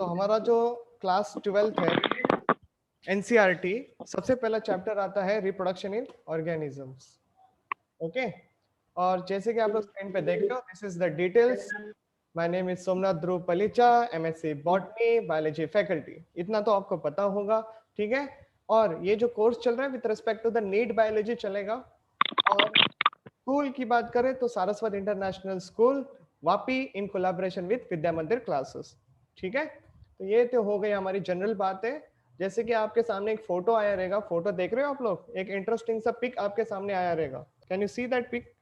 हमारा जो class 12th है एनसीईआरटी, सबसे पहला चैप्टर आता है रिप्रोडक्शन इन ऑर्गेनिजम्स। ओके, और जैसे कि आप लोग स्क्रीन पे देख रहे हो, this is the details. My name is Somnath Dhruv Palicha, MSc botany biology faculty. इतना तो आपको पता होगा, ठीक है। और ये जो कोर्स चल रहा है with respect to the NEET biology चलेगा। और स्कूल की बात करें तो Saraswat international school Vapi in collaboration with Vidya Mandir classes, ठीक है। तो ये तो हो गई हमारी जनरल बात है। जैसे कि आपके सामने एक फोटो आया रहेगा, फोटो देख रहे हो आप लोग, एक इंटरेस्टिंग सा पिक आपके सामने आया रहेगा। Can you see that pick?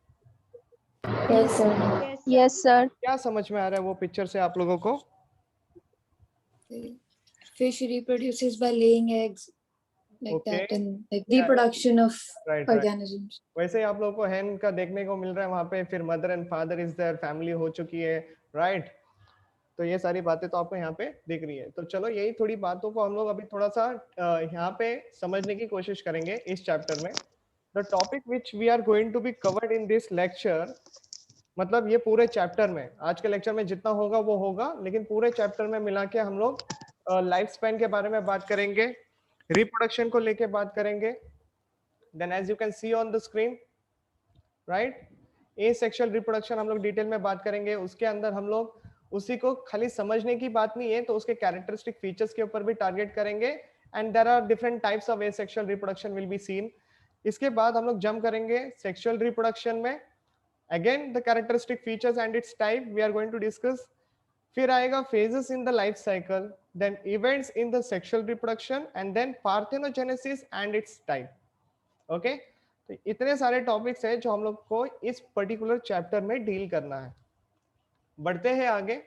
Yes, sir. Yes, sir. क्या समझ में आ रहा है वो पिक्चर से आप लोगों को? Fish reproduces by laying eggs, like Okay. that, and like reproduction of Right. organisms. वैसे ही आप लोगों को हैन का देखने को मिल रहा है वहां पे, फिर mother and father is there, family हो चुकी है, राइट। तो ये सारी बातें तो आपको यहाँ पे दिख रही है। तो चलो यही थोड़ी बातों को हम लोग अभी थोड़ा सा यहाँ पे समझने की कोशिश करेंगे इस चैप्टर में। The topic which we are going to be covered in this lecture, मतलब ये पूरे चैप्टर में, आज के लेक्चर में जितना होगा वो होगा, लेकिन पूरे चैप्टर में मिला के हम लोग लाइफ स्पैन के बारे में बात करेंगे, रिप्रोडक्शन को लेके बात करेंगे। Then as you can see on the screen, right, asexual reproduction हम लोग डिटेल में बात करेंगे। उसके अंदर हम लोग उसी को खाली समझने की बात नहीं है, तो उसके कैरेक्टरिस्टिक फीचर्स के ऊपर भी टारगेट करेंगे। And there are different types of asexual reproduction will be seen. इसके बाद हम लोग जंप करेंगे सेक्सुअल रिप्रोडक्शन में। Again, the characteristic features and its type we are going to discuss. फिर आएगा phases in the life cycle, then events in the sexual reproduction, and then parthenogenesis and its type. Okay? तो इतने सारे topics हैं जो हम लोग को इस पर्टिकुलर चैप्टर में डील करना है। बढ़ते हैं आगे।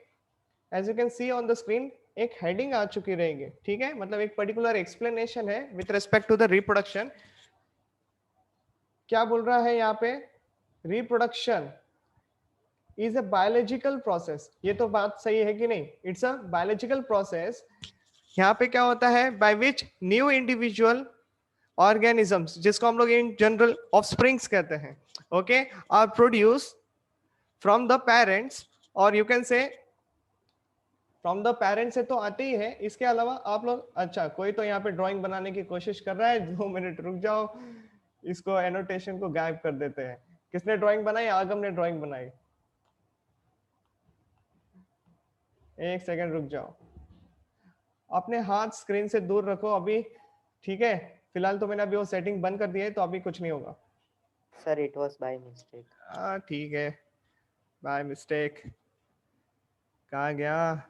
As you can see on the screen, एक हेडिंग आ चुकी रहेगी, ठीक है, मतलब एक पर्टिकुलर एक्सप्लेनेशन है with respect to the reproduction. क्या बोल रहा है यहाँ पे? Reproduction is a biological process। ये तो बात सही है कि नहीं? It's a biological process। यहाँ पे क्या होता है? By which new individual organisms, जिसको हम लोग in general offsprings कहते हैं, okay, are produced from the parents, और you can say from the parents से तो आते ही है। इसके अलावा आप लोग, अच्छा कोई तो यहाँ पे ड्राइंग बनाने की कोशिश कर रहा है, 2 मिनट रुक जाओ, इसको एनोटेशन को गायब कर देते हैं। किसने ड्राइंग बनाई? आगम ने ड्राइंग बनाई। एक सेकंड रुक जाओ, अपने हाथ स्क्रीन से दूर रखो अभी, ठीक है। फिलहाल तो मैंने अभी वो सेटिंग बंद कर दी है, तो अभी कुछ नहीं होगा। Sir it was by mistake. हाँ ठीक है, बाय मिस्टेक। कहाँ गया?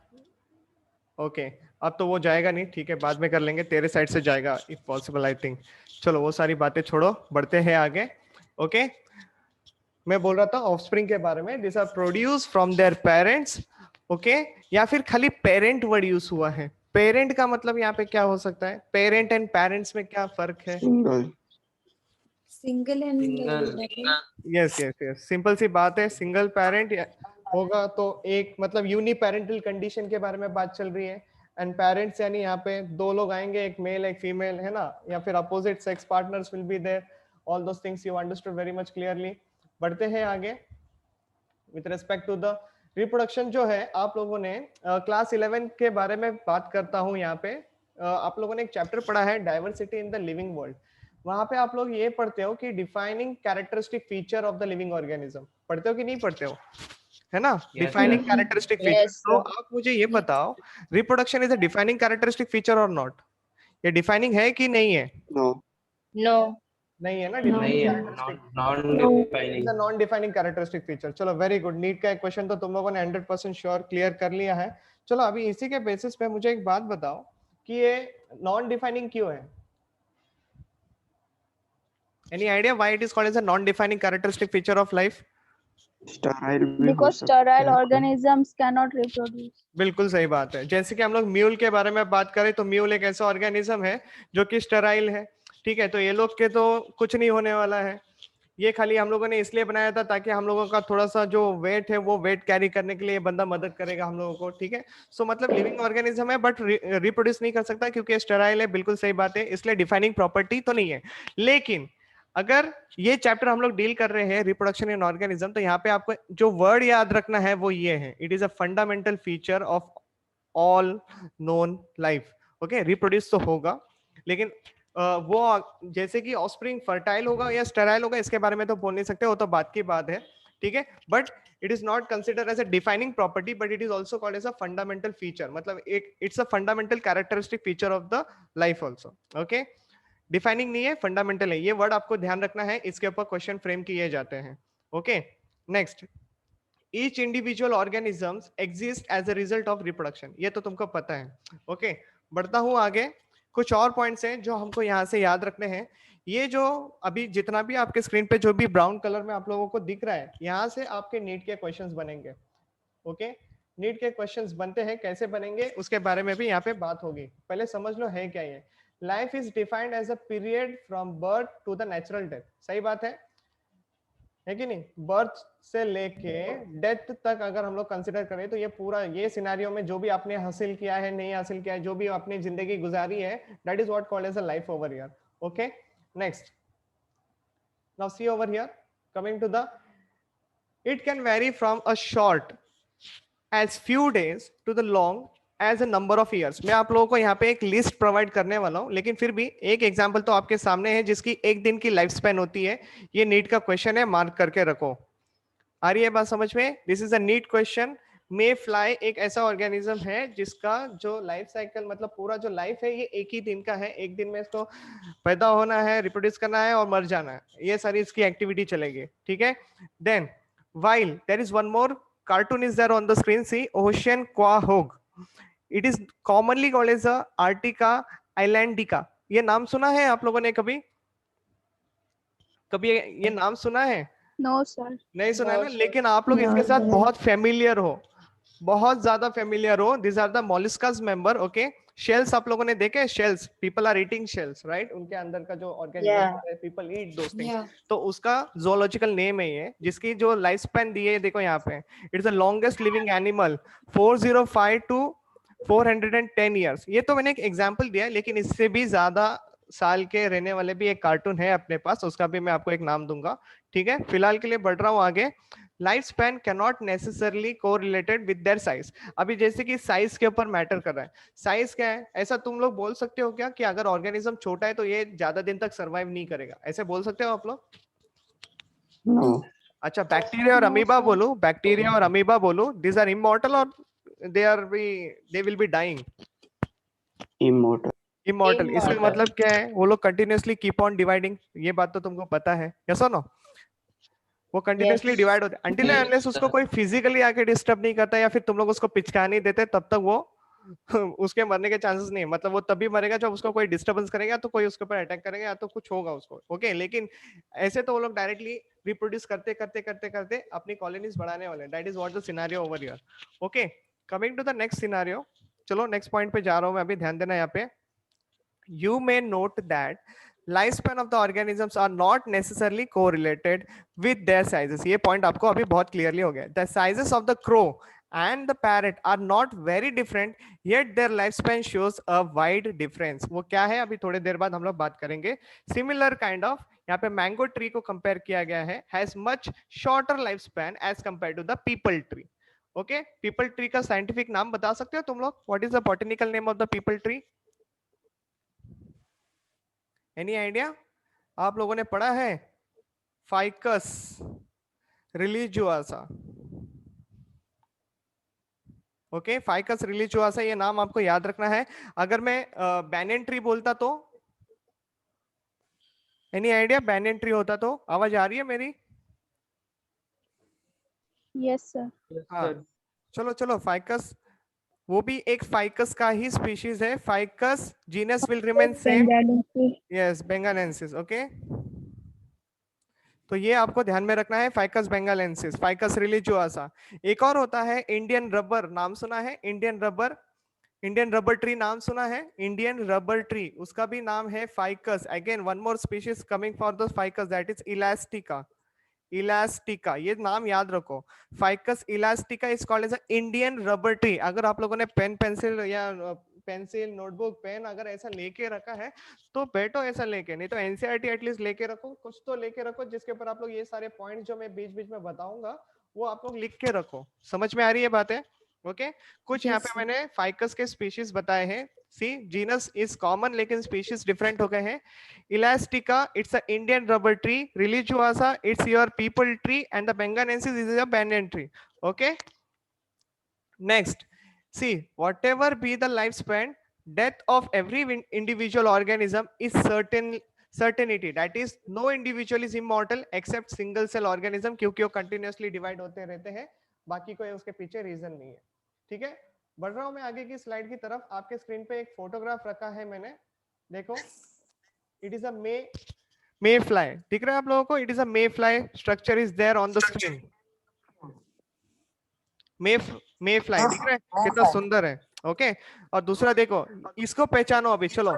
ओके, अब तो वो जाएगा नहीं, ठीक है, बाद में कर लेंगे, तेरे साइड से जाएगा इफ पॉसिबल आई थिंक। चलो वो सारी बातें छोड़ो, बढ़ते हैं आगे। ओके, मैं बोल रहा था ऑफस्प्रिंग के बारे में। This are produce from their parents, okay, या फिर खाली पेरेंट वर्ड यूज हुआ है? पेरेंट का मतलब यहाँ पे क्या हो सकता है? पेरेंट एंड पेरेंट्स में क्या फर्क है? Single and yes yes yes, simple सी बात है। सिंगल पेरेंट होगा तो एक मतलब यूनि पेरेंटल कंडीशन के बारे में बात चल रही है। एंड पेरेंट्स यानी यहाँ पे 2 लोग आएंगे, एक मेल एक फीमेल, है ना, या फिर opposite sex partners will be there. All those things you understood very much clearly. बढ़ते हैं आगे। With respect to the reproduction जो है, आप लोगों ने क्लास 11 के बारे में बात करता हूँ यहाँ पे। आप लोगों ने एक चैप्टर पढ़ा है diversity in the living world. वहां पे आप लोग ये पढ़ते हो कि defining characteristic feature of the living organism, पढ़ते हो कि नहीं पढ़ते हो? है ना, डिफाइनिंग कैरेक्टरिस्टिक फीचर। तो आप मुझे ये बताओ, reproduction is a defining characteristic feature और नॉट? ये डिफाइनिंग है कि नहीं है? No. नहीं है ना, नहीं है, नॉन डिफाइनिंग कैरेक्टरिस्टिक फीचर। चलो वेरी गुड, नीट का एक क्वेश्चन तो तुम लोगों ने 100% श्योर क्लियर कर लिया है। चलो अभी इसी के बेसिस पे मुझे एक बात बताओ कि ये नॉन डिफाइनिंग क्यों है? Any idea why it is called as a non-defining characteristic feature of life? Sterile भी हो Because सकता sterile है। organisms cannot reproduce. बिल्कुल सही बात है। जैसे कि हम लोग म्यूल के बारे में बात करें तो म्यूल एक ऐसा ऑर्गेनिज्म है जो कि स्टेराइल है, ठीक है। तो ये लोग के तो कुछ नहीं होने वाला है। ये खाली हम लोगों ने इसलिए बनाया था ताकि हम लोगों का थोड़ा सा जो वेट है वो वेट कैरी करने के लिए ये बंदा मदद करेगा हम लोगों को, ठीक है। सो मतलब लिविंग ऑर्गेनिज्म है बट रिप्रोड्यूस नहीं कर सकता क्योंकि स्टेराइल है। बिल्कुल सही बात है, इसलिए डिफाइनिंग प्रॉपर्टी तो नहीं है। लेकिन अगर ये चैप्टर हम लोग डील कर रहे हैं रिप्रोडक्शन इन ऑर्गेनिज्म, तो यहाँ पे आपको जो वर्ड याद रखना है वो ये है, it is a fundamental feature of all known life. Okay, reproduce तो होगा, लेकिन वो जैसे कि ऑफस्प्रिंग फर्टाइल होगा या स्टेराइल होगा इसके बारे में तो बोल नहीं सकते, वो तो बात की बात है, ठीक है। But it is not considered as a defining property, but it is also called as a fundamental feature, मतलब एक it's a fundamental characteristic feature of the life also. Okay, defining नहीं है, फंडामेंटल है, ये वर्ड आपको ध्यान रखना है, इसके ऊपर क्वेश्चन फ्रेम किए जाते हैं। Okay, next, each individual organisms exist as a result of reproduction, ये तो तुमको पता है। ओके, बढ़ता हूं आगे, कुछ और पॉइंट्स हैं जो हमको यहाँ से याद रखने हैं। ये जो अभी जितना भी आपके स्क्रीन पे जो भी ब्राउन कलर में आप लोगों को दिख रहा है, यहाँ से आपके नीट के क्वेश्चंस बनेंगे। ओके, नीट के क्वेश्चंस बनते हैं, कैसे बनेंगे उसके बारे में भी यहाँ पे बात होगी। पहले समझ लो है क्या ये। Life is defined as a period from birth to the natural death, सही बात है कि नहीं? बर्थ से लेके डेथ तक अगर हम लोग कंसिडर करें तो ये पूरा ये सिनेरियो में जो भी आपने हासिल किया है, नहीं हासिल किया है, जो भी अपनी जिंदगी गुजारी है, that is what called as a life over here. Okay, next, now see over here, coming to the, it can vary from a short as few days to the long as a number of years। मैं आप लोगों को यहाँ पे एक list provide करने वाला हूँ, लेकिन फिर भी एक एग्जांपल तो आपके सामने है जिसकी एक दिन की लाइफ स्पैन होती है। ये नीट का क्वेश्चन है, मार्क करके रखो। आ रही है बात समझ में? This is a neat question. Mayfly एक ऐसा ऑर्गेनिज्म है जिसका जो लाइफ साइकिल, मतलब पूरा जो लाइफ है, ये एक ही दिन का है। एक दिन में इसको पैदा होना है, रिप्रोड्यूस करना है और मर जाना है, ये सारी इसकी एक्टिविटी चलेगी, ठीक है। Then while there is one more cartoon is there on the screen, see ocean quahog, it is commonly called as a Arctica islandica। ये नाम सुना है आप लोगों ने कभी कभी ये नाम सुना है? No, sir. नहीं सुना है No, ना, sir. लेकिन आप लोग No, इसके साथ sir. बहुत फेमिलियर हो, बहुत ज्यादा फेमिलियर हो। This are the molluscs member. Okay, shells आप लोगों ने देखे? Shells, people are eating shells, right? उनके अंदर का जो ऑर्गेनिज्म Yeah. है, people eat those things. Yeah. तो उसका जोलॉजिकल नेम है ये, जिसकी जो लाइफ स्पैन दी है देखो यहाँ पे, it's the longest living animal, 405 to 410 years. ये तो मैंने एक एग्जांपल दिया है, लेकिन इससे भी ज्यादा साल के रहने वाले भी एक कार्टून है अपने पास, उसका भी मैं आपको एक नाम दूंगा, ठीक है। फिलहाल के लिए बढ़ रहा हूँ आगे। Life span cannot necessarily correlated with their size. अभी जैसे कि साइज के ऊपर मैटर कर रहा है, साइज क्या है, ऐसा तुम लोग बोल सकते हो क्या कि अगर ऑर्गेनिज्म छोटा है तो ये ज्यादा दिन तक सरवाइव नहीं करेगा, ऐसे बोल सकते हो आप लोग? No. अच्छा, बैक्टीरिया और No, अमीबा sir. बोलो, बैक्टीरिया और अमीबा बोलो, दिस आर इमॉर्टल और they will be dying? Immortal. Immortal. इसका Immortal. मतलब क्या है? वो लोग कंटिन्यूअसली कीप ऑन डिवाइडिंग, ये बात तो तुमको पता है, यस और नो? वो कंटिन्यूअसली Yes. डिवाइड होते हैं अनटिल अनलेस उसको कोई फिजिकली आके डिस्टर्ब नहीं करता, या फिर तुम लोग उसको पिचका नहीं देते, तब तक वो उसके मरने के चांसेस नहीं है। मतलब वो तभी मरेगा जब उसको कोई डिस्टर्बेंस करेगा, तो कोई उसके ऊपर अटैक करेगा, या तो कुछ होगा उसको। ओके, लेकिन ऐसे तो वो लोग डायरेक्टली रिप्रोड्यूस करते करते करते करते अपनी कॉलोनीज बढ़ाने वाले हैं। That is what the scenario over here. Okay, coming to the next scenario. चलो नेक्स्ट पॉइंट पे जा रहा हूं मैं अभी, ध्यान देना यहाँ पे। You may note that lifespan of the organisms are not necessarily correlated with their sizes। ये point आपको अभी बहुत clearly हो गया। The sizes of the crow and the parrot are not very different, yet their lifespan shows a wide difference। वो क्या है अभी थोड़ी देर बाद हम लोग बात करेंगे। Similar kind of, यहाँ पे मैंगो ट्री को कंपेयर किया गया है, has much shorter lifespan as compared to the people tree। Okay, people tree का साइंटिफिक नाम बता सकते हो तुम लोग? What is the botanical name of the people tree? Any idea? आप लोगों ने पढ़ा है ficus religiosa. Okay, ficus religiosa, ये नाम आपको याद रखना है। अगर मैं बैनियन ट्री बोलता तो? Any idea? बैनियन ट्री होता तो? आवाज आ रही है मेरी? Yes, sir. Yes, हाँ, sir. चलो चलो, फाइकस वो भी एक फाइकस का ही स्पीशीज है। Ficus genus will remain same. Bengalensis. Yes, benghalensis. Okay, तो ये आपको ध्यान में रखना है, फाइकस बेंगालेंसिस, फाइकस रिलीजियोसा। एक और होता है इंडियन रबर, नाम सुना है? Indian rubber, Indian rubber tree नाम सुना है? इंडियन रबर ट्री, उसका भी नाम है ficus. Again one more species coming for the ficus, that is elastica. Elastica, ये नाम याद रखो। Ficus elastica is called as a Indian rubber tree. अगर आप लोगों ने पेन पेंसिल या पेंसिल नोटबुक पेन अगर ऐसा लेके रखा है तो बैठो ऐसा लेके, नहीं तो एनसीईआरटी एटलीस्ट लेके रखो, कुछ तो लेके रखो जिसके ऊपर आप लोग ये सारे पॉइंट्स जो मैं बीच बीच में बताऊंगा वो आप लोग लिख के रखो। समझ में आ रही है बातें? ओके कुछ यहाँ Yes, पे sir. मैंने फाइकस के स्पीशीज बताए हैं. सी जीनस इज कॉमन लेकिन स्पीशीज डिफरेंट हो गए हैं. Elastica it's a Indian rubber tree. Religiosa it's your peepal tree and the benghalensis is a banyan tree. Okay next see whatever be the lifespan, death of every individual organism is certainty. That is no individual is immortal except single cell organism क्योंकि वो continuously divide होते रहते हैं. बाकी कोई उसके पीछे reason नहीं है. ठीक है बढ़ रहा हूं मैं आगे की स्लाइड की तरफ. आपके स्क्रीन पे एक फोटोग्राफ रखा है मैंने. देखो it is a mayfly. दिख रहा है आप लोगों को? It is a mayfly. Structure is there on the screen. Mayfly दिख रहा है कितना सुंदर है. ओके और दूसरा देखो इसको पहचानो अभी. चलो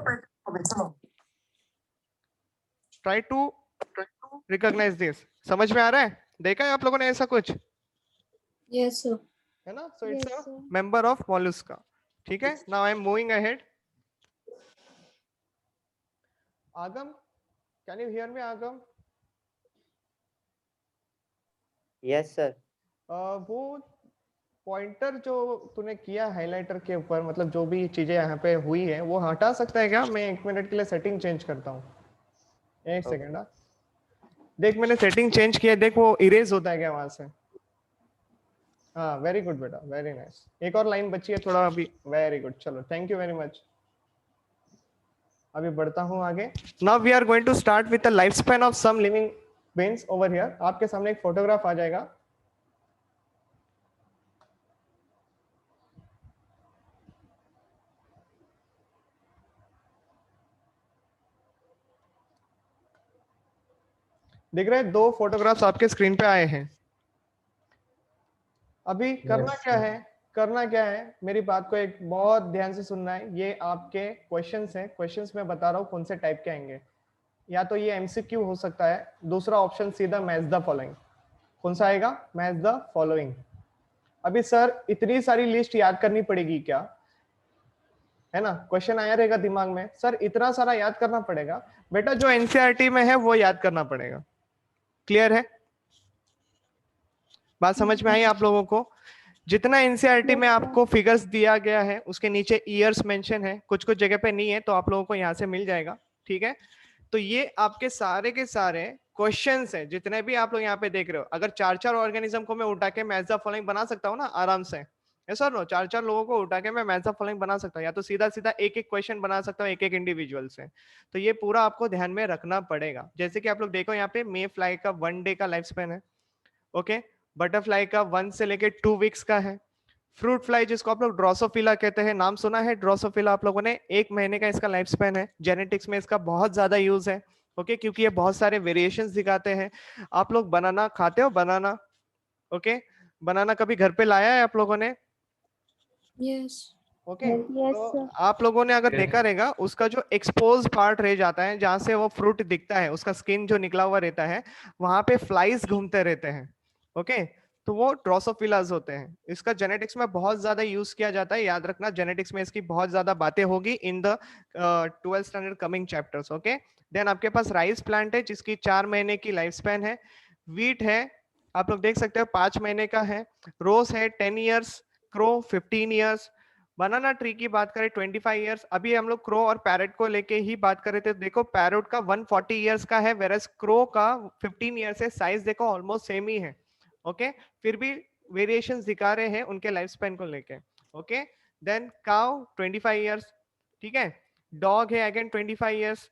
ट्राई टू रिकॉग्नाइज दिस. समझ में आ रहा है? देखा है आप लोगों ने ऐसा कुछ? Yes, sir. है ना? So it's Yes, a sir. Member of Mollusca. ठीक है now I am moving ahead. आगम कैन यू हियर मी? आगम Yes, sir. वो पॉइंटर जो तूने किया हाइलाइटर के ऊपर, मतलब जो भी चीजें यहाँ पे हुई है वो हटा सकता है क्या? मैं 1 मिनट के लिए सेटिंग चेंज करता हूँ. एक Okay. सेकेंड. देख मैंने सेटिंग चेंज किया. देख वो इरेज होता है क्या वहां से? हाँ वेरी गुड बेटा, वेरी नाइस. एक और लाइन बची है थोड़ा अभी. Very good. चलो थैंक यू वेरी मच. अभी बढ़ता हूँ आगे. Now we are going to start with the life span of some living beings over here. आपके सामने एक फोटोग्राफ आ जाएगा. दिख रहे हैं? 2 फोटोग्राफ्स आपके स्क्रीन पे आए हैं. अभी करना Yes, क्या sir. है? करना क्या है? मेरी बात को एक बहुत ध्यान से सुनना है. ये आपके क्वेश्चंस हैं. क्वेश्चंस मैं बता रहा हूँ कौन से टाइप के आएंगे. या तो ये एमसीक्यू हो सकता है. दूसरा ऑप्शन सीधा मैच द फॉलोइंग. कौन सा आएगा? Match the following. अभी सर इतनी सारी लिस्ट याद करनी पड़ेगी क्या? है ना? क्वेश्चन आया रहेगा दिमाग में, सर इतना सारा याद करना पड़ेगा. बेटा जो एनसीईआरटी में है वो याद करना पड़ेगा. क्लियर है? बात समझ में आई आप लोगों को? जितना एनसीईआरटी में Yes, sir. आपको फिगर्स दिया गया है उसके नीचे ईयर्स मेंशन है. कुछ कुछ जगह पे नहीं है तो आप लोगों को यहाँ से मिल जाएगा. ठीक है तो ये आपके सारे के सारे क्वेश्चंस हैं जितने भी आप लोग यहाँ पे देख रहे हो. अगर 4-4 ऑर्गेनिज्म को मैं उठा के मैच द फॉलोइंग बना सकता हूँ ना आराम से. ऐसा नो 4-4 लोगों को उठा के मैं मैच द फॉलोइंग बना सकता हूँ. या तो सीधा सीधा एक एक क्वेश्चन बना सकता हूँ एक एक इंडिविजुअल से. तो ये पूरा आपको ध्यान में रखना पड़ेगा. जैसे कि आप लोग देखो यहाँ पे मे फ्लाई का 1 डे का लाइफ स्पेन है. ओके बटरफ्लाई का 1 से लेके 2 वीक्स का है. फ्रूट फ्लाई जिसको आप लोग ड्रोसोफिला कहते हैं, नाम सुना है ड्रोसोफिला आप लोगों ने? 1 महीने का इसका लाइफ स्पेन है. जेनेटिक्स में इसका बहुत ज्यादा यूज है. ओके क्योंकि ये बहुत सारे वेरिएशंस दिखाते हैं. आप लोग बनाना खाते हो? बनाना ओके बनाना कभी घर पे लाया है आप लोगों ने? Yes. ओके Yes, तो sir. आप लोगों ने अगर देखा रहेगा उसका जो एक्सपोज पार्ट रह जाता है जहां से वो फ्रूट दिखता है, उसका स्किन जो निकला हुआ रहता है वहां पे फ्लाइज घूमते रहते हैं. ओके तो वो ड्रोसोफिलाज होते हैं. इसका जेनेटिक्स में बहुत ज्यादा यूज किया जाता है. याद रखना जेनेटिक्स में इसकी बहुत ज्यादा बातें होगी in the 12th standard coming chapters. Okay then आपके पास राइस प्लांट है जिसकी 4 महीने की लाइफ स्पैन है. वीट है आप लोग देख सकते हो 5 महीने का है. रोज है 10 ईयर्स. Crow 15 years. बनाना ट्री की बात करें 25 ईयर्स. अभी हम लोग क्रो और पैरट को लेके ही बात कर रहे थे. देखो पैरट का 140 ईयर्स का है वेरस क्रो का 15 ईयर्स है. साइज देखो ऑलमोस्ट सेम ही है. ओके फिर भी वेरिएशंस दिखा रहे हैं उनके लाइफ स्पैन को लेके. Okay then cow 25 years. ठीक है डॉग है again 25 years.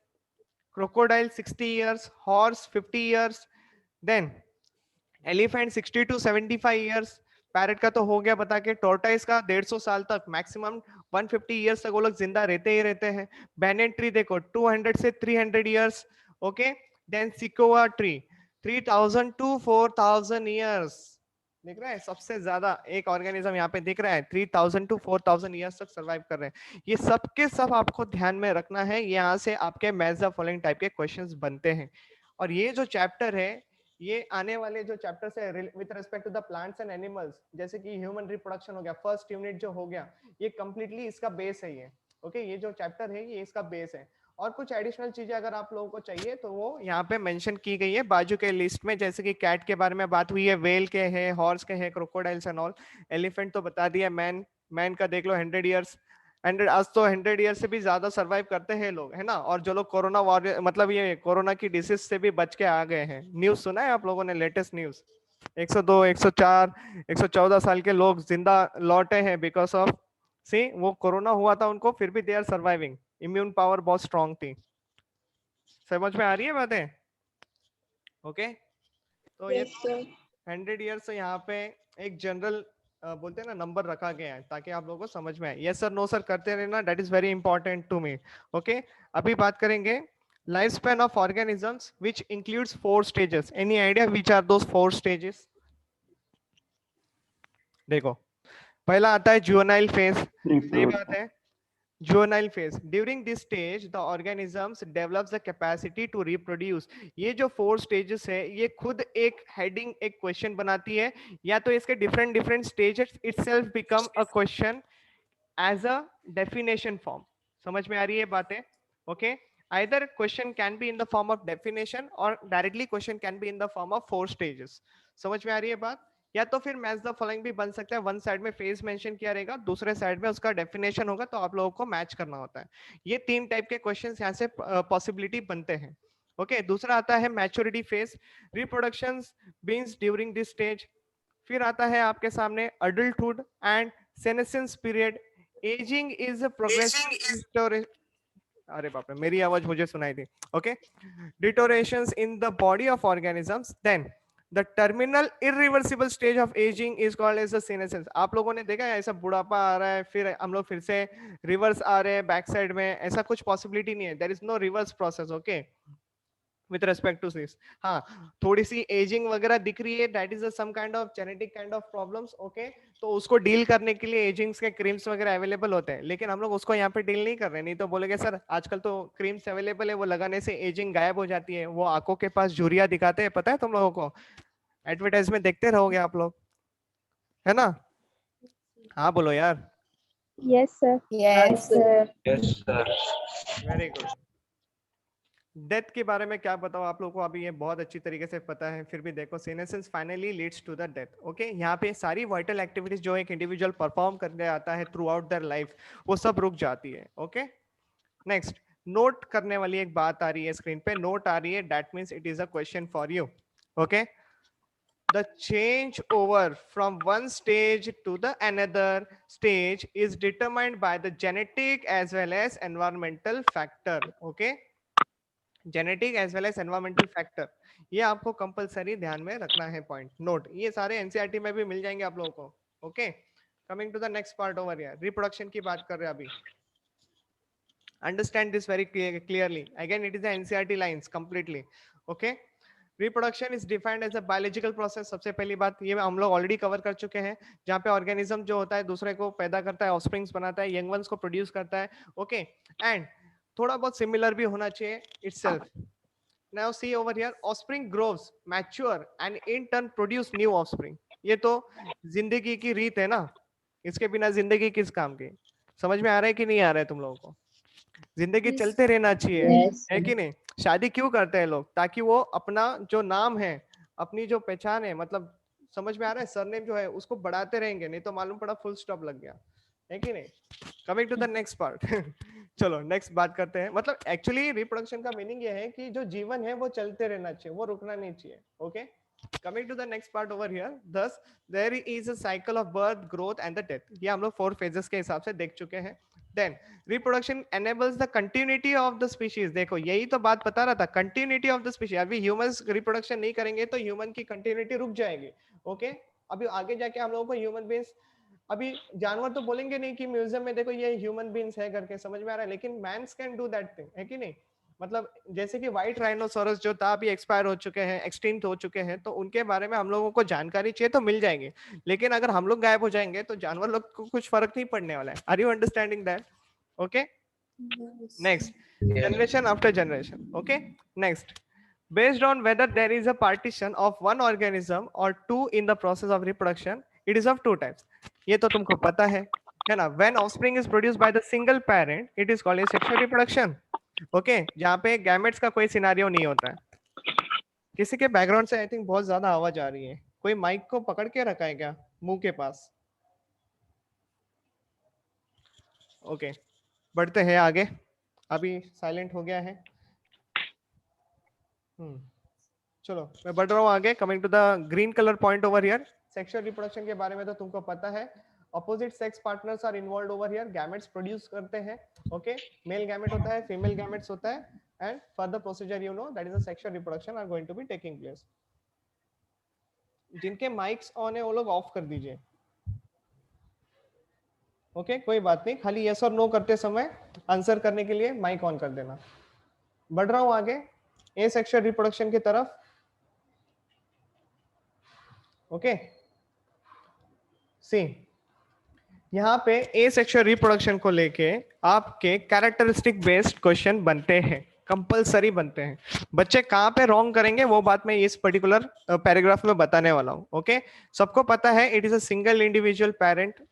Crocodile 60 years. Horse 50 years. Then elephant 60 to 75 years. Parrot का तो हो गया बता के. टोर्टाइस का 150 साल तक मैक्सिमम 150 ईयर्स तक वो लोग जिंदा रहते ही रहते हैं. बैनियन ट्री देखो 200 से 300 years. Okay then sequoia tree 3000 to 4000 years. दिख रहा है सबसे ज्यादा एक ऑर्गेनिज्म यहाँ पे दिख रहा है 3000 to 4000 ईयर्स तक सर्वाइव कर रहे हैं. ये सब के सब आपको ध्यान में रखना है. यहाँ से आपके मैच द फॉलोइंग टाइप के क्वेश्चंस बनते हैं. और ये जो चैप्टर है ये आने वाले जो चैप्टर्स है with respect to the plants and animals जैसे कि ह्यूमन रिप्रोडक्शन हो गया, फर्स्ट यूनिट जो हो गया, ये कंप्लीटली इसका बेस है. ये ओके ये जो चैप्टर है ये इसका बेस है. और कुछ एडिशनल चीजें अगर आप लोगों को चाहिए तो वो यहाँ पे मेंशन की गई है बाजू के लिस्ट में, जैसे कि कैट के बारे में बात हुई है, वेल के है, हॉर्स के है, क्रोकोडाइल्स एंड ऑल। एलिफेंट तो बता दिया, मैन का देख लो 100 ईयर्स, 100 आज तो 100 ईयर से भी ज्यादा सरवाइव करते हैं लोग, है ना। और जो लोग कोरोना वॉरियर मतलब ये कोरोना की डिसीज से भी बच के आ गए हैं, न्यूज सुना है आप लोगों ने, लेटेस्ट न्यूज 102, 104, 114 साल के लोग जिंदा लौटे हैं बिकॉज ऑफ सी वो कोरोना हुआ था उनको, फिर भी they are surviving, immune power बहुत स्ट्रांग थी। समझ में आ रही है बातें? ओके तो ये Yes, sir. 100 ईयर्स से यहाँ पे एक जनरल बोलते हैं ना नंबर रखा गया है ताकि आप लोगों को समझ में आए। यस सर, नो सर करते रहना, that is very important to me. Okay अभी बात करेंगे life span of organisms which includes 4 stages. Any idea which are those 4 stages? देखो पहला आता है जुवेनाइल फेज, सही बात है, juvenile phase. During this stage the organisms develops the capacity to reproduce. ये जो 4 स्टेजेस है ये खुद एक हेडिंग, एक क्वेश्चन बनाती है, या तो इसके different different stages itself become a question as a definition form. समझ में आ रही है बातें? Okay either question can be in the form of definition or directly question can be in the form of 4 stages। समझ में आ रही है बात? या तो फिर मैच द फॉलोइंग भी बन सकता है, वन साइड में फेज मेंशन किया रहेगा, दूसरे साइड में उसका डेफिनेशन होगा, तो आप लोगों को मैच करना होता है। ये 3 टाइप के क्वेश्चंस यहाँ से पॉसिबिलिटी बनते हैं। ओके दूसरा आता है maturity phase, reproduction begins during this stage. फिर आता है आपके सामने adulthood and senescence period. Ageing is progressive, अरे बाप रे मेरी आवाज मुझे सुनाई थी। Okay deteriorations in the body of organisms, then the terminal irreversible stage of ageing is called as the senescence. आप लोगों ने देखा है ऐसा बुढ़ापा आ रहा है फिर हम लोग फिर से रिवर्स आ रहे हैं बैक साइड में, ऐसा कुछ पॉसिबिलिटी नहीं है, there is no reverse process. Okay with respect to this, हाँ थोड़ी सी एजिंग वगैरह दिख रही है, that is some kind of genetic kind of problems. Okay तो उसको डील करने के लिए एजिंग्स के क्रीम्स वगैरह अवेलेबल होते हैं, लेकिन हम लोग उसको यहाँ पे डील नहीं कर रहे। नहीं तो बोलेंगे सर आजकल तो क्रीम्स अवेलेबल है वो लगाने से एजिंग गायब हो जाती है, वो आंखों के पास झुर्रियां दिखाते हैं, पता है तुम लोगों को, एडवर्टाइजमेंट देखते रहोगे आप लोग, है ना? हाँ बोलो यार। Yes, sir. Yes, sir. Very good. Death के बारे में क्या बताओ आप लोगों को, अभी ये बहुत अच्छी तरीके से पता है, फिर भी देखो senescence finally leads to the death. Okay यहाँ पे सारी वाइटल एक्टिविटीज जो एक इंडिविजुअल परफॉर्म करने आता है थ्रू आउट देयर लाइफ वो सब रुक जाती है। ओके नेक्स्ट नोट करने वाली एक बात आ रही है स्क्रीन पे, नोट आ रही है, that means it is a question for you. Okay the change over from one stage to the another stage is determined by the genetic as well as environmental factor। okay genetic as well as environmental factor, ये आपको compulsory ध्यान में रखना है point note, ये सारे NCERT में भी मिल जाएंगे आप लोगों को। Okay coming to the next part over here, reproduction की बात कर रहे हैं अभी। Understand this very clearly, again it is the NCERT lines completely. Okay reproduction is defined as a biological process. सबसे पहली बात ये हम लोग ऑलरेडी कवर कर चुके हैं, जहाँ पे ऑर्गेनिज्म जो होता है दूसरे को पैदा करता है, ऑफस्प्रिंग्स बनाता है, यंग वंस को प्रोड्यूस करता है। ओके एंड थोड़ा बहुत सिमिलर भी होना चाहिए itself। Now see over here, offspring grows, mature and in turn produce new offspring। ये तो जिंदगी की रीत है ना, इसके बिना जिंदगी किस काम की? समझ में आ रहा है कि नहीं आ रहा है तुम लोगों को? जिंदगी Yes. चलते रहना चाहिए, Yes. है कि नहीं? शादी क्यों करते हैं लोग? ताकि वो अपना जो नाम है, अपनी जो पहचान है, मतलब समझ में आ रहा है, सरनेम जो है उसको बढ़ाते रहेंगे, नहीं तो मालूम पड़ा फुल स्टॉप लग गया, है कि नहीं? Coming to the next part चलो नेक्स्ट बात करते हैं। मतलब एक्चुअली रिप्रोडक्शन का मीनिंग ये है कि जो जीवन है वो चलते रहना चाहिए, वो रुकना नहीं चाहिए। Okay coming to the next part over here, thus there is a cycle of birth, growth and the death। ये हम लोग 4 phases के हिसाब से देख चुके हैं। Then reproduction enables the continuity of the species। देखो यही तो बात बता रहा था, कंटिन्यूटी ऑफ द स्पीशीज। अभी ह्यूमंस रिप्रोडक्शन नहीं करेंगे तो ह्यूमन की कंटिन्यूटी रुक जाएगी। ओके अभी आगे जाके हम लोगों को ह्यूमन बीइंग्स, अभी जानवर तो बोलेंगे नहीं कि म्यूजियम में देखो ये ह्यूमन बीइंग्स है करके, समझ में आ रहा है, लेकिन man's can do that thing, है कि नहीं? मतलब जैसे कि व्हाइट राइनोसोरस जो था अभी एक्सपायर हो चुके हैं, एक्सटिंक्ट हो चुके हैं, तो उनके बारे में हम लोगों को जानकारी चाहिए तो मिल जाएगी, लेकिन अगर हम लोग गायब हो जाएंगे तो जानवर लोग को कुछ फर्क नहीं पड़ने वाला है। Are you understanding that? Okay next generation after generation। okay next based on whether there is a partition of one organism or two in the process of reproduction, it is of 2 types। ये तो तुमको पता है ना? when offspring is produced by the single parent it is called a sexual reproduction, okay, जहाँ पे gametes का कोई सिनारियो नहीं होता है। किसी के बैकग्राउंड से आई थिंक बहुत ज्यादा आवाज आ रही है, कोई माइक को पकड़ के रखा है क्या मुंह के पास? ओके, बढ़ते हैं आगे, अभी साइलेंट हो गया है। चलो मैं बढ़ रहा हूँ आगे। Coming to the green colour point over here, sexual reproduction के बारे में तो तुमको पता है। Opposite sex partners are involved over here, gametes produce करते हैं। ओके, मेल गैमेट होता है, फीमेल गैमेट्स होता है, and further procedure you that is the sexual reproduction are going to be taking place. जिनके माइक्स ऑन है वो लोग ऑफ कर दीजिए। ओके, कोई बात नहीं, खाली यस और नो करते समय आंसर करने के लिए माइक ऑन कर देना। बढ़ रहा हूं आगे एसेक्सुअल रिप्रोडक्शन की तरफ। ओके, सी यहाँ पे एसेक्सुअल रिप्रोडक्शन को लेके आपके कैरेक्टरिस्टिक बेस्ड क्वेश्चन बनते हैं, कंपलसरी बनते हैं। बच्चे कहाँ पे रॉन्ग करेंगे वो बात मैं इस पर्टिकुलर पैराग्राफ में बताने वाला हूँ। ओके, सबको पता है it is a single individual parent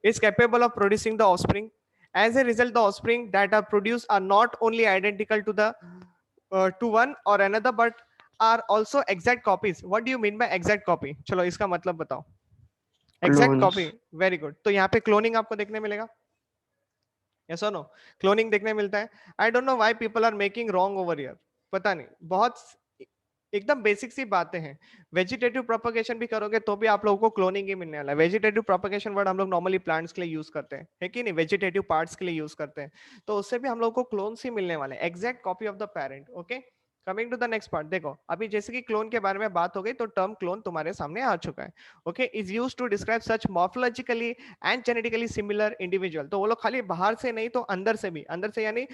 is capable of producing the offspring. As a result, the offspring that are produced are not only identical to the to one or another, but are also exact copies. What do you mean by exact copy? चलो इसका मतलब बताओ। Exact Clones. copy, very good. तो यहाँ पे cloning आपको देखने मिलेगा, yes or no? क्लोनिंग देखने मिलता है। I don't know why people are making wrong over here. पता नहीं, बहुत एकदम बेसिक सी बातें हैं। वेजिटेटिव प्रोपगेशन भी करोगे तो भी आप लोगों को क्लोनिंग ही मिलने वाला है। वेजिटेटिव प्रोपगेशन वर्ड हम लोग नॉर्मली प्लांट्स के लिए यूज करते हैं, है कि नहीं? वेजिटेटिव पार्ट्स के लिए यूज करते हैं, तो उससे भी हम लोग को क्लोन्स ही मिलने वाले हैं, exact copy of the parent. Okay, coming to the next part, देखो अभी जैसे कि क्लोन के बारे में बात हो गई तो टर्म क्लोन तुम्हारे सामने आ चुका है। Okay, is used to describe such morphologically and genetically similar individual. तो वो लोग खाली बाहर से नहीं तो अंदर से भी, अंदर से यानी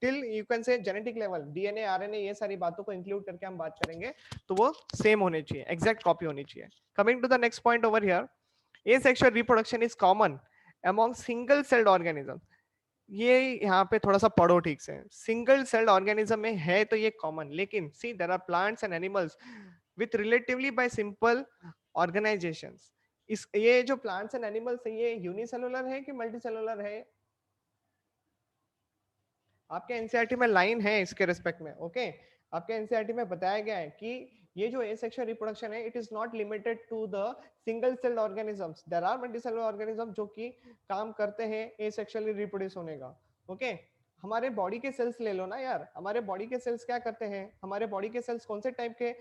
till you can say genetic level, DNA RNA ये सारी बातों को इंक्लूड करके हम बात करेंगे तो वो सेम होने चाहिए, एग्जैक्ट कॉपी होनी चाहिए। Coming to the next point over here, asexual reproduction is common among single celled organism. ये यहाँ पे थोड़ा सा पढ़ो ठीक से, सिंगल सेल्ड ऑर्गेनिज्म में है तो ये कॉमन, लेकिन see there are plants and animals with relatively by simple organisations. इस ये जो प्लांट्स एंड एनिमल्स है ये यूनिसेलुलर है कि मल्टीसेलुलर है? आपके एनसीईआरटी में लाइन है इसके रिस्पेक्ट में। ओके, आपके एनसीईआरटी में बताया गया है कि ये जो एसेक्सुअल रिप्रोडक्शन है it is not limited to the single celled organisms, there are multicellular organism जो कि काम करते हैं एसेक्सुअली रिप्रोड्यूस होने का। ओके, हमारे बॉडी के सेल्स ले लो ना यार, हमारे बॉडी के सेल्स क्या करते हैं? हमारे बॉडी के सेल्स कौन से टाइप के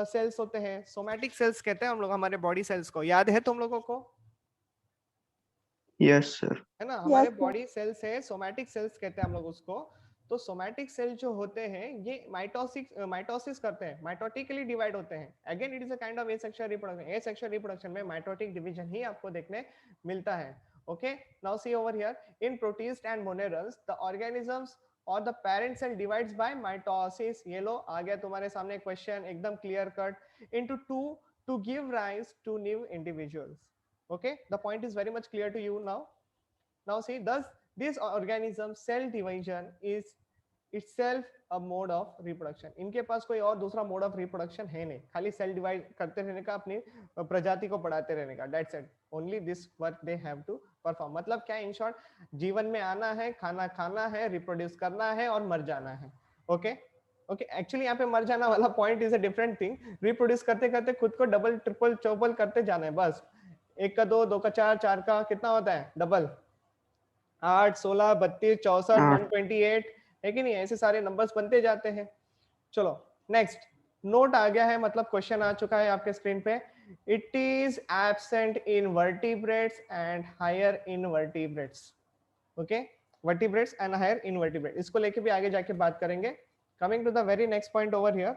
सेल्स होते हैं? सोमैटिक सेल्स कहते हैं हम लोग हमारे बॉडी सेल्स को, याद है तुम लोगों को? Yes, sir. है ना, हमारे Yes, sir. बॉडी सेल्स है, सोमैटिक सेल्स कहते हैं हम लोग उसको। तो सोमैटिक सेल जो होते हैं ये माइटोसिस करते हैं, माइटोटिकली डिवाइड होते हैं। Again it is a kind of asexual reproduction. Asexual reproduction में माइटोटिक डिवीजन ही आपको देखने मिलता है। Okay, now see over here, in protist and monerans the organisms और the parent cell divides by mitosis. ये लो आ गया तुम्हारे सामने क्वेश्चन, एकदम clear cut, into two to give rise to new individuals. Okay, the point is very much clear to you now. Now see, thus this organism cell division is itself a mode of reproduction. इनके पास कोई और दूसरा mode of reproduction है नहीं, खाली cell divide करते रहने का, अपनी प्रजाति को बढ़ाते रहने का, that's it. Only this work they have to perform. मतलब क्या, इन शॉर्ट, जीवन में आना है, खाना खाना है, रिप्रोड्यूस करना है और मर जाना है। ओके ओके, एक्चुअली यहाँ पे मर जाना वाला point is a different thing. Reproduce करते करते खुद को डबल ट्रिपल चौबल करते जाना है बस। एक का दो, दो का चार, चार का कितना होता है डबल? 8, 16, 32, 64, 128, है कि नहीं? ऐसे सारे नंबर्स बनते जाते हैं। चलो नेक्स्ट, नोट आ गया है, मतलब क्वेश्चन आ चुका है आपके स्क्रीन पे। It is absent in vertebrates and higher invertebrates. Okay, vertebrates and higher invertebrate, इसको लेके भी आगे जाके बात करेंगे। Coming to the very next point over here,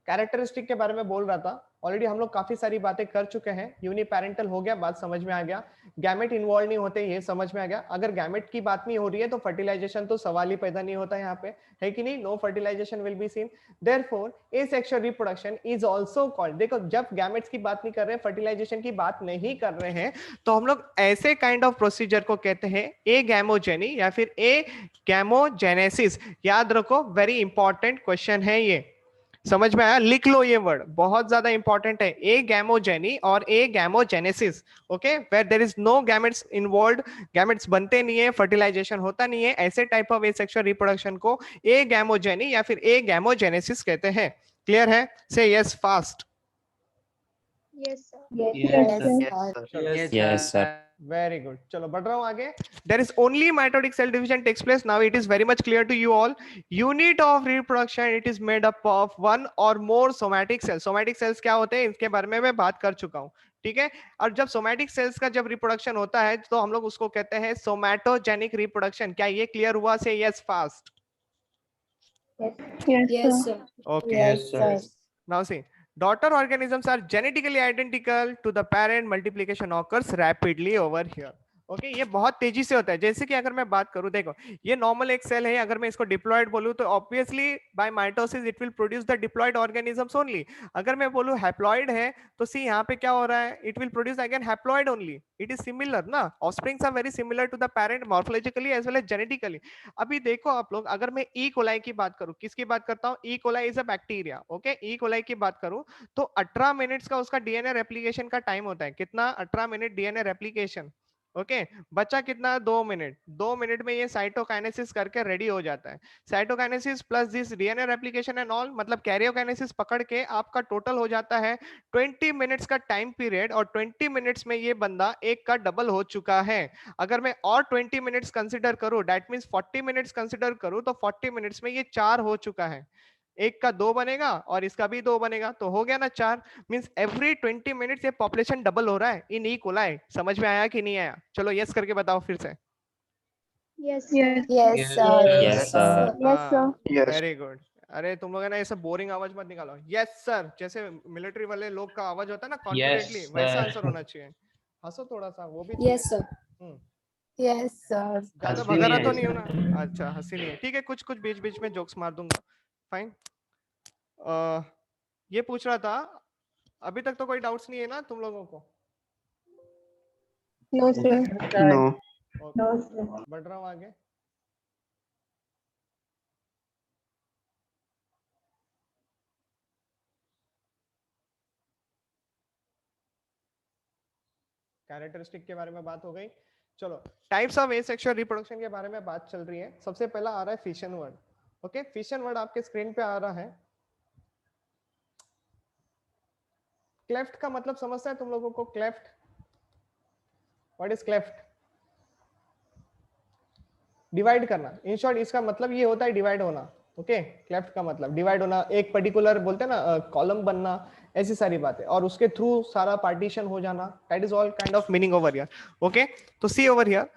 characteristic के बारे में बोल रहा था। ऑलरेडी हम लोग काफी सारी बातें कर चुके हैं। यूनिपेरेंटल हो गया, बात समझ में आ गया। गैमेट इन्वॉल्व नहीं होते, ये समझ में आ गया। अगर गैमेट की बात नहीं हो रही है तो फर्टिलाइजेशन तो सवाल ही पैदा नहीं होता यहाँ पे, है कि नहीं? No fertilization will be seen. Therefore asexual reproduction is also called, देखो जब गैमेट्स की बात नहीं कर रहे हैं, फर्टिलाइजेशन की बात नहीं कर रहे हैं, तो हम लोग ऐसे काइंड ऑफ प्रोसीजर को कहते हैं ए गैमोजेनी या फिर ए गैमोजेनेसिस। याद रखो, वेरी इंपॉर्टेंट क्वेश्चन है ये। समझ में आया? लिख लो ये वर्ड, बहुत ज्यादा इंपॉर्टेंट है। ए गैमोजेनी और agamogenesis, okay, where there is no gametes involved, gametes बनते नहीं है, फर्टिलाइजेशन होता नहीं है, ऐसे टाइप ऑफ एसेक्सुअल रिप्रोडक्शन को ए गैमोजेनी या फिर ए गैमोजेनेसिस कहते हैं। क्लियर है? Say yes fast. Yes, sir. Yes, Yes, sir. Yes, Yes, sir. Very good, चलो बढ़ रहा हूं आगे। There is only mitotic cell division takes place, now it is very much clear to you all. Unit of reproduction, it is made up of one or more somatic cells. Somatic cells क्या होते हैं इसके बारे में मैं बात कर चुका हूं, ठीक है। और जब सोमैटिक सेल्स का जब रिप्रोडक्शन होता है तो हम लोग उसको कहते हैं सोमैटोजेनिक रिप्रोडक्शन। क्या ये क्लियर हुआ? से yes fast. Yes, Yes, sir. sir. Okay. Yes, sir. Now see, daughter organisms are genetically identical to the parent. Multiplication occurs rapidly over here. Okay ये बहुत तेजी से होता है। जैसे कि अगर मैं बात करूं, देखो ये नॉर्मल एक सेल है, अगर मैं इसको डिप्लॉयड बोलूं तो obviously by mitosis it will produce the diploid organisms only. अगर मैं बोलूं हैप्लॉयड है तो सी यहाँ पे क्या हो रहा है, it will produce again haploid only. It is similar ना, offsprings are very similar to the parent morphologically as well as genetically. अभी देखो आप लोग, अगर मैं ई कोलाई की बात करूं, किसकी बात करता हूं? E coli is a bacteria, okay. E coli की बात करूं तो 18 मिनट्स का उसका डीएनए रेप्लिकेशन का टाइम होता है। कितना? 18 मिनट डीएनए रेप्लिकेशन, ओके। बचा कितना? 2 मिनट। 2 मिनट में ये साइटोकाइनेसिस करके रेडी हो जाता है। Cytokinesis plus this DNA replication and all, मतलब कैरियोकाइनेसिस पकड़ के आपका टोटल हो जाता है 20 मिनट्स का टाइम पीरियड, और 20 मिनट्स में ये बंदा एक का डबल हो चुका है। अगर मैं और 20 मिनट्स कंसिडर करूं, दैट मींस 40 मिनट्स कंसिडर करूं, तो 40 मिनट्स में ये 4 हो चुका है। एक का 2 बनेगा और इसका भी 2 बनेगा, तो हो गया ना 4। मींस एवरी 20 मिनट्स ये पॉपुलेशन डबल हो रहा है इन ई कोलाई। समझ में आया कि नहीं आया? चलो यस करके बताओ फिर से। Yes, Yes. sir. Yes, Yes, sir. Yes, sir. Yes. Very good. अरे तुम लोग है ना ऐसे बोरिंग आवाज मत निकालो। यस सर, जैसे मिलिट्री वाले लोग का आवाज होता है ना कॉन्फिडेंटली, वैसा आंसर होना चाहिए। हंसो थोड़ा सा, वो भी Yes, sir. हम्म, Yes, sir. ज्यादा भगारा तो नहीं हो ना? अच्छा हंसी नहीं है, ठीक है। कुछ कुछ बीच बीच में जोक्स मार दूंगा, फाइन। ये पूछ रहा था, अभी तक तो कोई डाउट्स नहीं है ना तुम लोगों को? No, sir. No. Okay, No, sir. बढ़ रहा हूँ आगे। कैरेक्टरिस्टिक के बारे में बात हो गई। चलो टाइप्स ऑफ एसेक्सुअल रिप्रोडक्शन के बारे में बात चल रही है। सबसे पहला आ रहा है fission word, okay. Fission word आपके स्क्रीन पे आ रहा है। क्लेफ्ट का मतलब समझता है तुम लोगों को? Cleft, what is cleft? Divide करना, इन शॉर्ट इसका मतलब ये होता है डिवाइड होना, ओके। क्लेफ्ट का मतलब डिवाइड होना, एक पर्टिकुलर बोलते हैं ना कॉलम बनना, ऐसी सारी बातें, और उसके थ्रू सारा पार्टीशन हो जाना। That is all kind of meaning over here, okay. तो see over here,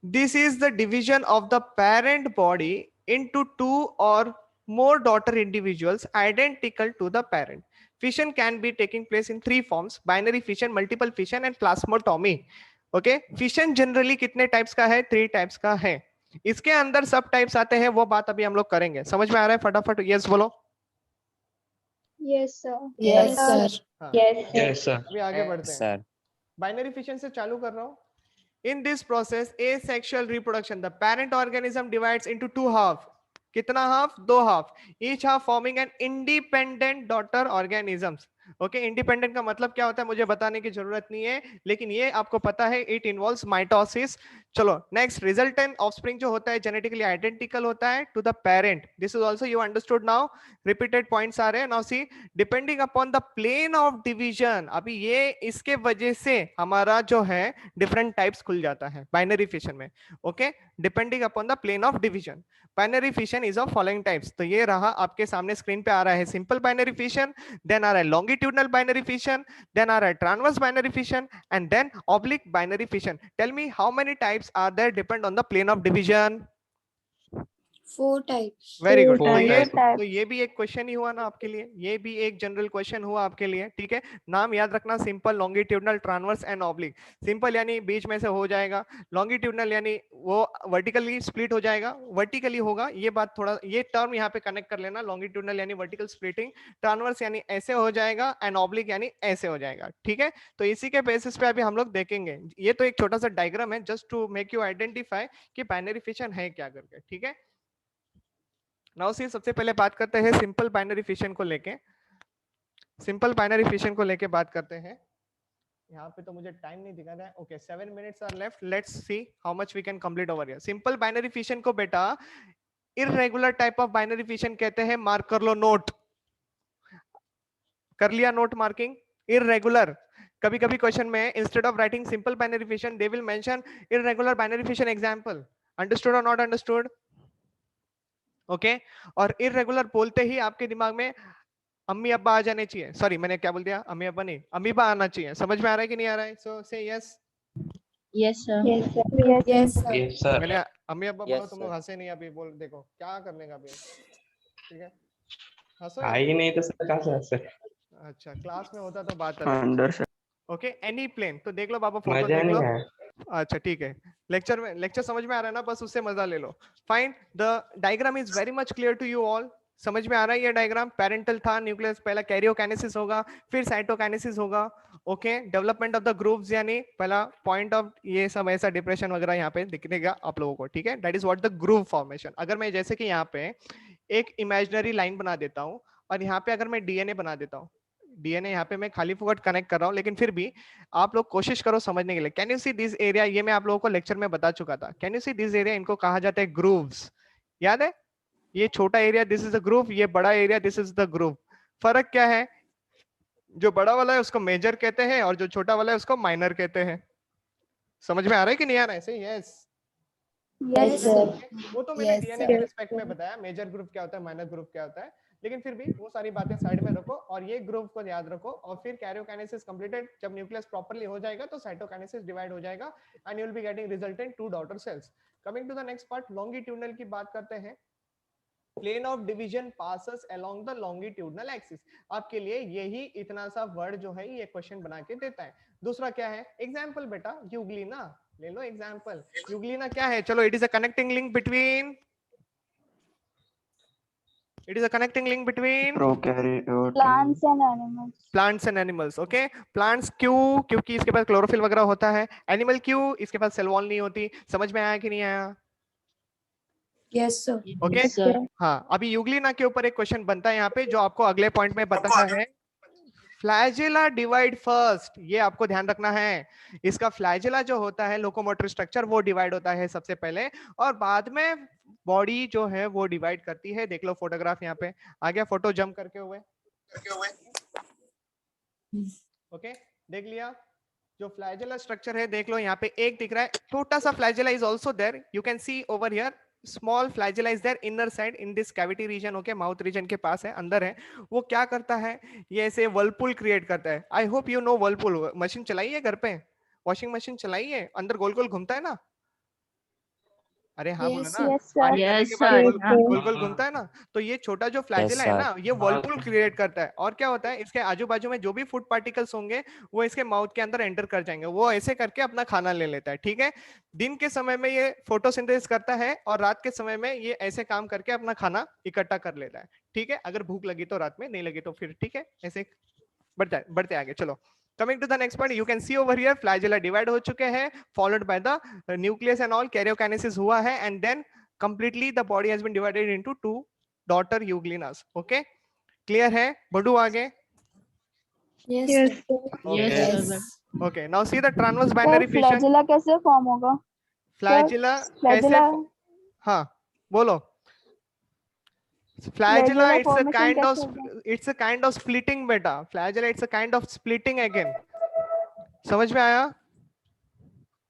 this is the division of the parent body into 2 और more daughter individuals identical to the parent. Fission can be taking place in 3 forms: binary fission, multiple fission and plasmatomy. Okay, fission generally कितने types का है? 3 types का है। इसके अंदर सब types आते हैं, वो बात अभी हम लोग करेंगे। समझ में आ रहा है? फटाफट यस बोलो। Yes, sir. Yes, sir. हाँ, Yes, sir. अभी आगे बढ़ते हैं। Sir. बाइनरी फिशन से चालू कर रहा हूँ। In this process, asexual reproduction, the parent organism divides into 2 half. कितना half? 2 half. Each half forming an independent daughter organisms. Okay, independent का मतलब क्या होता है मुझे बताने की जरूरत नहीं है, लेकिन ये आपको पता है, इट इन्वॉल्व्स माइटोसिस। चलो नेक्स्ट, रिजल्टेंट ऑफस्प्रिंग जो होता है जेनेटिकली आइडेंटिकल होता है to the parent. This is also you understood now. Repeated points आ रहे हैं now. See, depending upon the plane of division, अभी ये इसके वजह से हमारा जो है डिफरेंट टाइप्स खुल जाता है बाइनरी फिशन में, okay. Depending upon the plane of division, binary fission is of following types. तो ये रहा आपके सामने स्क्रीन पे आ रहा है सिंपल बाइनरी फिशन, देन आ रहा है longitudinal binary fission, then are a transverse binary fission, and then oblique binary fission. Tell me how many types are there depend on the plane of division? 4 types. Very good. Four तो ये भी एक question ही हुआ ना आपके लिए, ये भी एक जनरल क्वेश्चन हुआ आपके लिए, ठीक है। नाम याद रखना, simple, longitudinal, transverse and oblique. Simple यानी बीच में से हो जाएगा, लॉन्गिट्यूडनल यानी वो वर्टिकली स्प्लिट हो जाएगा, वर्टिकली होगा। ये बात थोड़ा, ये टर्म यहाँ पे कनेक्ट कर लेना, लॉन्गिट्यूडनल यानी वर्टिकल स्प्लिटिंग, ट्रांसवर्स यानी ऐसे हो जाएगा, एंड ऑब्लिक यानी ऐसे हो जाएगा, ठीक है। तो इसी के बेसिस पे अभी हम लोग देखेंगे। ये तो एक छोटा सा डायग्राम है just to make you identify कि बाइनरी फिशन है क्या करके, ठीक है। नाउ सी सबसे पहले बात करते हैं सिंपल बाइनरी फिशन को लेके। सिंपल बाइनरी फिशन को लेके बात करते हैं। यहाँ पे तो मुझे टाइम नहीं दिखा रहा है। Okay 7 minutes are left, let's see how much we can complete over here. Simple binary fission को बेटा irregular type of binary fission कहते हैं। मार्क कर लो, नोट कर लिया, नोट मार्किंग। इररेगुलर, कभी कभी क्वेश्चन में instead of writing simple binary fission they will mention irregular binary fission example. Understood और नॉट अंडरस्टूड? ओके और इररेगुलर बोलते ही आपके दिमाग में अम्मी अब्बा आ जाने चाहिए। सॉरी मैंने क्या बोल दिया, अम्मी अब्बा नहीं, अमीबा आना चाहिए। समझ में आ रहा है कि नहीं आ रहा है? सो से yes. Yes, sir. Yes, sir. Yes, sir. Yes, sir. मैंने अम्मी अब्बा बोलो, Yes, तुम लोग sir. हंसे नहीं अभी। बोल देखो क्या करने का अभी, ठीक है हंसो आई ही। नहीं तो सर कहाँ से हंसे? अच्छा क्लास में होता तो बात अलग। अंदर से ओके एनी प्लेन, तो देख लो बाबा फोटो मजा देख लो। नहीं आया। अच्छा ठीक है, लेक्चर समझ में आ रहा है ना, बस उससे मजा ले लो। Fine, the diagram is very much clear to you all. समझ में आ रहा है ये डायग्राम? पैरेंटल था, न्यूक्लियस, पहला कैरियोकाइनेसिस होगा, फिर साइटोकाइनेसिस होगा। Okay development of the groups, यानी पहला पॉइंट ऑफ ये सब ऐसा डिप्रेशन वगैरह यहाँ पे दिखेगा आप लोगों को, ठीक है? That is what the group formation. अगर मैं जैसे कि यहाँ पे एक इमेजिनरी लाइन बना देता हूँ और यहाँ पे अगर मैं डीएनए बना देता हूँ, डीएनए यहाँ पे मैं खाली फुकट कनेक्ट कर रहा हूँ, लेकिन फिर भी आप लोग कोशिश करो समझने के लिए। Can you see this area? ये मैं आप लोगों को लेक्चर में बता चुका था। Can you see this area? इनको कहा जाता है ग्रूव्स। याद है? ये छोटा area this is the groove, ये बड़ा area this is the groove. फर्क क्या है? जो बड़ा वाला है उसको मेजर कहते हैं और जो छोटा वाला है उसको माइनर कहते हैं। समझ में आ रहा है कि नहीं आ रहा है? सही यस। Yes, sir. वो तो मैंने Yes, डीएनए sir. के रिस्पेक्ट में बताया, मेजर ग्रुप क्या होता है, माइनर ग्रुप क्या होता है, लेकिन फिर भी वो सारी बातें साइड में रखो और ये ग्रुप को याद रखो। और फिर कैरियोकाइनेसिस कंप्लीटेड, जब न्यूक्लियस प्रॉपर्ली हो जाएगा तो साइटोकाइनेसिस डिवाइड हो जाएगा and you will be getting resultant 2 daughter cells. Coming to the next part, longitudinal की बात करते हैं। Plane of division passes along the longitudinal axis. आपके लिए यही इतना सा वर्ड जो है ये क्वेश्चन बना के देता है। दूसरा क्या है? एग्जांपल बेटा, यूग्लिना ले लो एग्जांपल। यूग्लिना क्या है? चलो, it is a connecting link between, it is a connecting link between prokaryote Plants and animals. plants and animals. okay, plants क्यों? क्योंकि इसके पास क्लोरोफिल वगैरह होता है। एनिमल क्यों? इसके पास सेल वॉल नहीं होती। समझ में आया कि नहीं आया? Yes, sir. Okay Yes, sir. हाँ, अभी यूग्लिना के ऊपर एक क्वेश्चन बनता है यहाँ पे जो आपको अगले पॉइंट में बताना है। फ्लैजेला डिवाइड फर्स्ट, ये आपको ध्यान रखना है। इसका फ्लैजेला जो होता है लोकोमोटर स्ट्रक्चर, वो डिवाइड होता है सबसे पहले और बाद में बॉडी जो है वो डिवाइड करती है। देख लो फोटोग्राफ यहाँ पे आ गया, फोटो जंप करके हुए। ओके देख लिया? जो फ्लैजेला स्ट्रक्चर है देख लो, यहाँ पे एक दिख रहा है, छोटा सा flagella is also there, you can see over here. Small flagella is there inner side in this cavity region. Okay mouth region के पास है, अंदर है। वो क्या करता है? ये ऐसे वर्लपूल क्रिएट करता है। I hope you know Whirlpool. Machine चलाई है घर पे? वॉशिंग मशीन चलाई है? अंदर गोल गोल घूमता है ना? अरे हाँ बोलो Yes, ना। yes, sir. पानी डालने Yes, के बाद sir. गोल गोल घूमता है ना। तो ये छोटा जो फ्लैजेला है ना, ये वर्लपूल क्रिएट करता है। और क्या होता है? इसके आजू बाजू में जो भी फूड पार्टिकल्स होंगे वो इसके माउथ के अंदर एंटर कर जाएंगे। वो ऐसे करके अपना खाना ले लेता है, ठीक है? दिन के समय में ये फोटोसिंथेसिस करता है और रात के समय में ये ऐसे काम करके अपना खाना इकट्ठा कर लेता है, ठीक है? अगर भूख लगी तो रात में, नहीं लगी तो फिर ठीक है, ऐसे बढ़ते आगे। चलो coming to the next point, you can see over here flagella divide हो चुके हैं, followed by the nucleus and all, karyokinesis हुआ है, and then completely the body has been divided into 2 daughter euglenias. okay clear है? बढ़ू आगे। Yes, Yes, sir. okay. Yes. okay now see the transverse binary fission. Flagella कैसे form होगा? flagella कैसे? Flagella हाँ बोलो। flagella it's a kind of splitting beta. flagella it's a kind of splitting again. समझ में आया?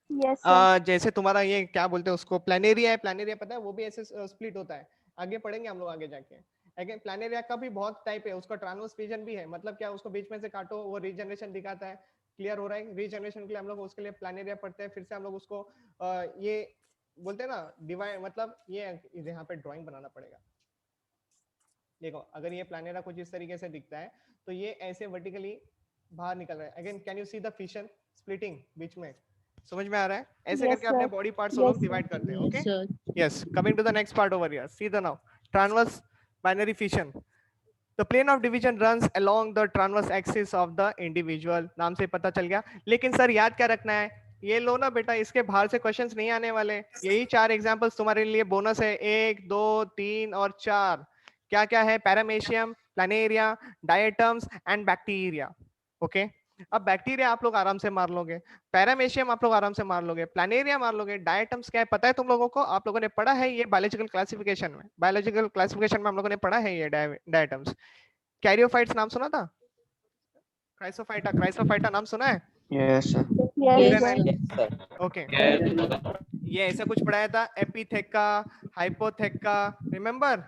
Yes, sir. जैसे तुम्हारा ये क्या बोलते हैं उसको, प्लानेरिया है। प्लानेरिया पता है? वो भी ऐसे स्प्लिट होता है। आगे पढ़ेंगे हम लोग आगे जाके। अगेन प्लानेरिया का भी बहुत टाइप है, उसका ट्रांसवर्स रीजन भी है। मतलब क्या, उसको बीच में से काटो, वो रीजनरेशन दिखाता है। क्लियर हो रहा है? रीजनरेशन के लिए हम लोग उसके लिए प्लानेरिया पढ़ते हैं। फिर से हम लोग उसको ये बोलते हैं ना डिवाइड, मतलब ये यहाँ पे ड्राइंग बनाना पड़ेगा। देखो अगर ये प्लानेरिया कुछ इस तरीके से दिखता है तो ये ऐसे वर्टिकली बाहर निकल रहा है। Again can you see the fission splitting बीच में? समझ में आ रहा है? ऐसे करके अपने बॉडी पार्ट्स लोग डिवाइड करते हैं। Okay yes, coming to the next part over here, see the now transverse binary fission. The plane of division runs along the transverse axis of the individual. नाम से पता चल गया, लेकिन सर याद क्या रखना है? ये लो ना बेटा, इसके बाहर से क्वेश्चंस नहीं आने वाले। यही 4 एग्जांपल्स तुम्हारे लिए बोनस है, 1 2 3 और 4। क्या क्या है? Paramecium, Planaria, diatoms and bacteria. Okay, अब बैक्टीरिया आप लोग आराम से मार लोगे, पैरामेशियम आप लोग आराम से मार लोगे, प्लानेरिया मार लोगे, डायटम्स क्या है पता है तुम लोगों को? आप लोगों ने पढ़ा है ये बायोलॉजिकल क्लासिफिकेशन में। बायोलॉजिकल क्लासिफिकेशन में हम लोगों ने पढ़ा है ये डायटम्स। कैरियोफाइट्स नाम सुना था? क्राइसोफाइटा, क्राइसोफाइटा नाम सुना है? Yes, sir. Yes, Yes, sir. Yes, sir. Okay, ये ऐसा कुछ पढ़ाया था, epitheca, hypotheca, remember?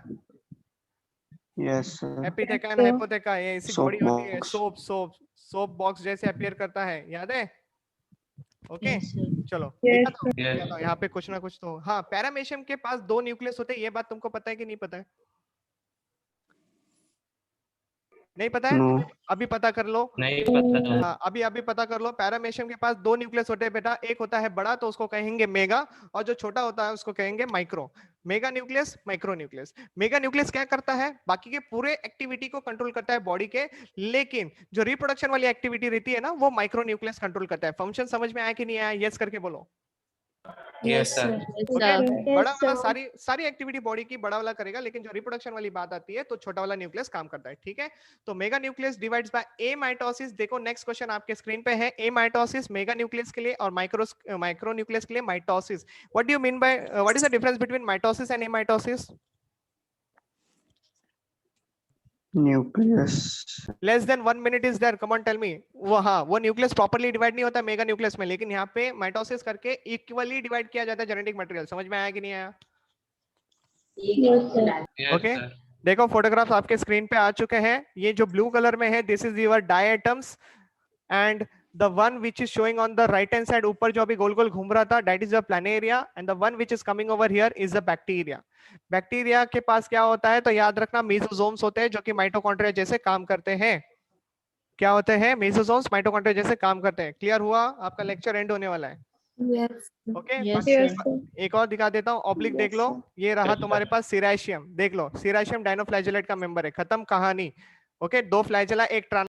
Yes, sir. Epitheca and Yes, sir. Hypotheca, ये ऐसी Soap बॉडी होती है, box. सोप बॉक्स जैसे अपीयर करता है, याद है? Okay, Yes, sir. चलो Yes, देखा था यहाँ पे कुछ ना कुछ तो। हाँ, पैरामेशियम के पास 2 न्यूक्लियस होते हैं, ये बात तुमको पता है कि नहीं पता है? नहीं पता है? No. अभी पता कर लो। नहीं पता। हाँ, अभी पता कर लो। पैरामेशियम के पास 2 न्यूक्लियस होते हैं बेटा, एक होता है बड़ा तो उसको कहेंगे मेगा, और जो छोटा होता है उसको कहेंगे micro. Mega nucleus, micro nucleus. Mega nucleus क्या करता है? बाकी के पूरे एक्टिविटी को कंट्रोल करता है बॉडी के, लेकिन जो रिप्रोडक्शन वाली एक्टिविटी रहती है ना, वो माइक्रो न्यूक्लियस कंट्रोल करता है। फंक्शन समझ में आया कि नहीं आया? यस करके बोलो। Yes, sir. ओके, बड़ा वाला sir. सारी एक्टिविटी बॉडी की बड़ा वाला करेगा, लेकिन जो रिप्रोडक्शन वाली बात आती है तो छोटा वाला न्यूक्लियस काम करता है। ठीक है, तो मेगा न्यूक्लियस डिवाइड्स बाय ए माइटोसिस। देखो नेक्स्ट क्वेश्चन आपके स्क्रीन पे है, ए माइटोसिस मेगा न्यूक्लियस के लिए और माइक्रो न्यूक्लियस के लिए mitosis. What do you mean by, what is the difference between mitosis and amitosis? Nucleus. Less than 1 minute is there, come on tell me. वो हाँ, वो न्यूक्लियस प्रॉपर्ली डिवाइड नहीं होता मेगा न्यूक्लियस में, लेकिन यहाँ पे माइटोसिस करके इक्वली डिवाइड किया जाता है जेनेटिक मटेरियल। समझ में आया कि नहीं आया? Yes, sir. Yes, Okay. sir. देखो फोटोग्राफ्स आपके स्क्रीन पे आ चुके हैं। ये जो ब्लू कलर में है, this is your diatoms, and the one which is showing on the right hand side, ऊपर जो अभी गोल गोल घूम रहा था, that is the Planaria, and the one which is coming over here is the bacteria. Bacteria के पास क्या होता है? तो याद रखना, मेसोसोम्स होते हैं जो कि माइटोकॉन्ड्रिया जैसे काम करते हैं। क्या होते हैं? मेसोसोम्स माइटोकॉन्ड्रिया जैसे काम करते हैं। क्लियर हुआ? आपका लेक्चर एंड होने वाला है। Yes. Okay, Yes, Yes, sir. sir. एक और दिखा देता हूँ, ऑब्लिक देख लो। ये रहा तुम्हारे पास सिराशियम, देख लो, सिराशियम डाइनोफ्लैजेलेट का मेंबर है। खत्म कहानी। ओके, 2 फ्लैजेला, एक